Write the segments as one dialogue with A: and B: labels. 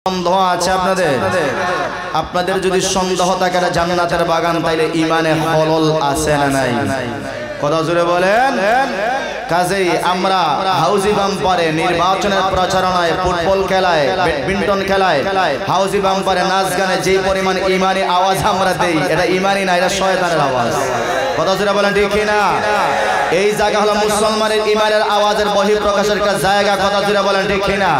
A: সন্দেহ আছে আপনাদের যদি সন্দেহ থাকে জান্নাতের বাগান তাইলে ঈমানে খলল আছে না নাই? কথা জোরে বলেন। কাজেই আমরা হাউজি বাম্পারে নির্বাচনের প্রচারণায়, ফুটবল খেলায়, ব্যাডমিন্টন খেলায়, হাউজি বাম্পারে নাচ গানে যে পরিমাণ ঈমানি আওয়াজ আমরা দেই, এটা ঈমানি না, এটা শয়তানের আওয়াজ। কথা জোরে বলেন ঠিক কি না? এই জায়গা হলো মুসলমানের ঈমানের আওয়াজের বহিঃপ্রকাশের একটা জায়গা। কথা জোরে বলেন ঠিক কি না?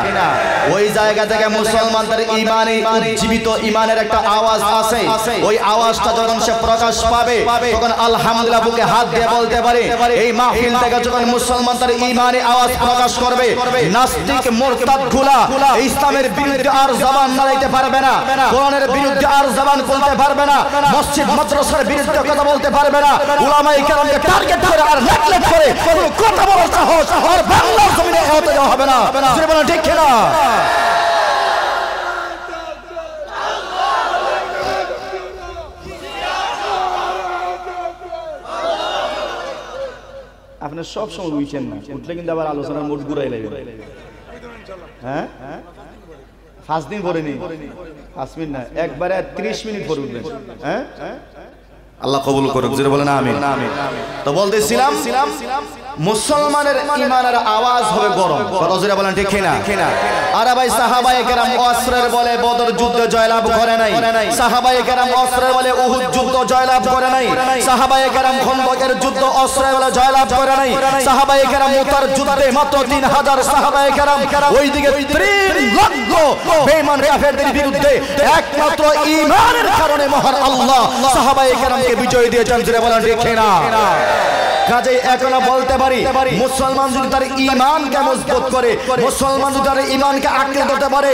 A: ওই জায়গা থেকে মুসলমানদের ঈমানি উজ্জীবিত ঈমানের একটা আওয়াজ আছে। ওই আওয়াজটা যখন সে প্রকাশ পাবে তখন আলহামদুলিল্লাহ বুকে হাত দিয়ে বলতে পারে, এই মাহফিল থেকে যখন মুসলমানদের ঈমানি আওয়াজ প্রকাশ করবে, নাস্তিক মুরতাদগুলা ইসলামের বিরুদ্ধে আর জবান নাড়াইতে পারবে না, কোরআনের বিরুদ্ধে আর জবান খুলতে পারবে না, মসজিদ মাদ্রাসার বিরুদ্ধে কথা বলতে পারবে না, উলামায়ে কেরামকে টার্গেট করে আর নেগলেক্ট করে কোনো কথা বলার সাহস আর বাংলার জমিনে হতে দেওয়া হবে না। জোরে বলেন ঠিক কি না? আপনি সব সময় উঠছেন না, উঠলে কিন্তু আবার আলোচনার মোট ঘুরাই লাগবে। হ্যাঁ, 5 দিন পরে নি, 5 মিনিট না, একবারে 30 মিনিট পরে উঠবেন। হ্যাঁ, আল্লাহ কবুল করুক। জোরে বলেন আমিন। তো বলতেছিলাম মুসলমানের ঈমানের আওয়াজ হবে গরম। কথা জোরে বলেন ঠিক কি না? আর ভাই সাহাবায়ে কেরাম অস্ত্রের বলে বদর যুদ্ধে জয়লাভ করে নাই, সাহাবায়ে কেরাম অস্ত্রের বলে উহুদ যুদ্ধ জয়লাভ করে নাই, সাহাবায়ে কেরাম খন্দকের যুদ্ধ অস্ত্রের বলে জয়লাভ করে নাই, সাহাবায়ে কেরাম মুতার যুদ্ধে মাত্র 3000 সাহাবায়ে কেরাম ওইদিকে 3 লক্ষ বেঈমান কাফেরদের বিরুদ্ধে একমাত্র ঈমানের কারণে মহান আল্লাহ সাহাবায়ে কেরামকে বিজয় দিয়েছেন। জোরে বলেন ঠিক কি না? কাজেই এখনো বলতে পারি মুসলমান যদি তার ঈমানকে মজবুত করে, মুসলমান যদি তার ঈমানকে আঁকড়ে ধরতে পারে,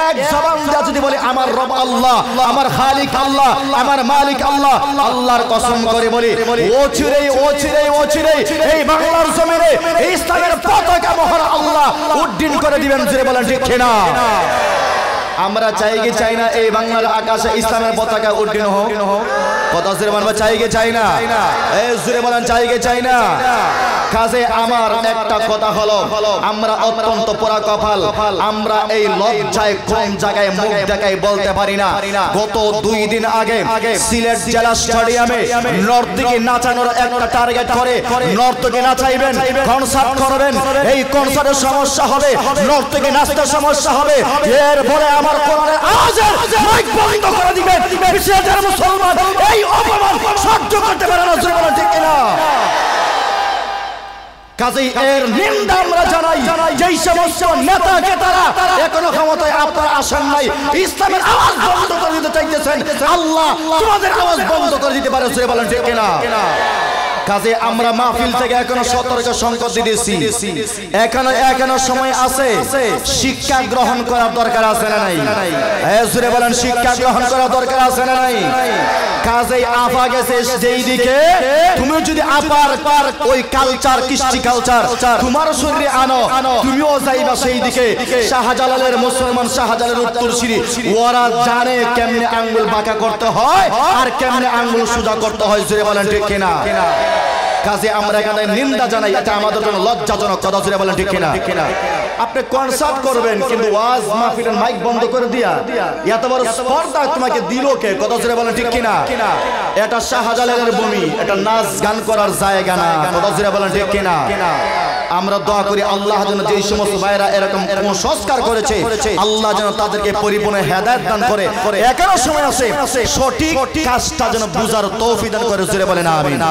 A: এক জবান দিয়ে যদি বলে আমার রব আল্লাহ, আমার খালিক আল্লাহ, আমার মালিক আল্লাহ, আল্লাহর কসম করে বলি অচিরেই এই বাংলার জমিনে ইসলামের পতাকা মহান আল্লাহ উড্ডীন করে দিবেন। জোরে বলেন ঠিক কি না? আমরা চাই কি চাই না এই বাংলার আকাশে ইসলামের পতাকা উড্ডীন হোক? কথা জোরে বলবো, চাই কি চাই না? এই জোরে বলেন চাই কি চাই না? কাজে আমার একটা কথা হলো, আমরা অত্যন্ত পোড়া কপাল, আমরা এই লজ্জায় কোন জায়গায় মুখ দেখাই বলতে পারি না। গত 2 দিন আগে সিলেট জেলা স্টেডিয়ামে নর্তকী নাচানোর একটা টার্গেট করে, নর্তকী নাচাইবেন, কনসার্ট করবেন, এই কনসার্টের সমস্যা হবে, নর্তকী নাচতে সমস্যা হবে, এরপরে আমার কোরআনের আওয়াজের মাইক বন্ধ করে দিবেন। বিশেষের মুসলমান এই অপমান সহ্য করতে পারে না। জোরে বলেন ঠিক কি না? কাজেই এর নিন্দা আমরা জানাই। যেই সমস্ত নেতাকে তারা এখনো ক্ষমতায় আপনারা আসেন নাই, ইসলামের আওয়াজ বন্ধ করে দিতে চাইতেছেন, আল্লাহ তোমাদের আওয়াজ বন্ধ করে দিতে পারে। জোরে বলেন ঠিক কি না? কাজে আমরা মাহফিল থেকে এখনো সতর্ক সংকেত দিয়েছি, এখনো সময় আছে, শিক্ষা গ্রহণ করার দরকার আছে না নাই? জোরে বলেন শিক্ষা গ্রহণ করার দরকার আছে না নাই? কাজেই আফা গেছে যেই দিকে, তুমি যদি আপার ওই কালচার, কৃষ্টি কালচার তোমার শরীরে আনো, তুমিও যাইবা সেই দিকে। শাহজালালের মুসলমান, শাহজালালের উত্তরসূরি, ওরা জানে কেমনে আঙ্গুল বাঁকা করতে হয় আর কেমনে আঙ্গুল সোজা করতে হয়। জোরে বলেন ঠিক কিনা? কাজে আমরা এখানে নিন্দা জানাই, এটা আমাদের জন্য লজ্জাজনক। কথা জোরে বলেন ঠিক কিনা? আপনি কনসার্ট করবেন কিন্তু ওয়াজ মাহফিলের মাইক বন্ধ করে দিয়া এত বড় স্পর্ধা তোমাকে দিল কে? কথা জোরে বলেন ঠিক কিনা? এটা শাহজালালের ভূমি, এটা নাচ গান করার জায়গা না। কথা জোরে বলেন ঠিক কিনা? আমরা দোয়া করি আল্লাহ যেন যেই সমস্ত ভাইরা এরকম সংস্কার করেছে, আল্লাহ যেন তাদেরকে পরিপূর্ণ হেদায়েত দান করে। এখনো সময় আছে, সঠিক কাজটা যেন বুঝার তৌফিক দান করে। জোরে বলেন আমিন।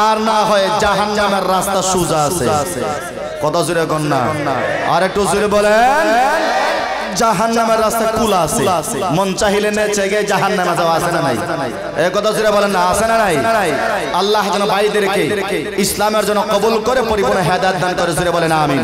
A: আর না হয় জাহান্নামের রাস্তা সোজা আছে। কথা জোরে কোন না? আর একটু জোরে বলেন, জাহান্নামের রাস্তা খোলা আছে, মন চাইলে নেচে গিয়ে জাহান্নামে যাওয়া আছে না নাই? এই কথা জোরে বলেন না, আছে না নাই? আল্লাহ যেন ভাইদেরকে ইসলামের জন্য কবুল করে পরিপূর্ণ হেদায়েত দান করে। জোরে বলেন আমিন।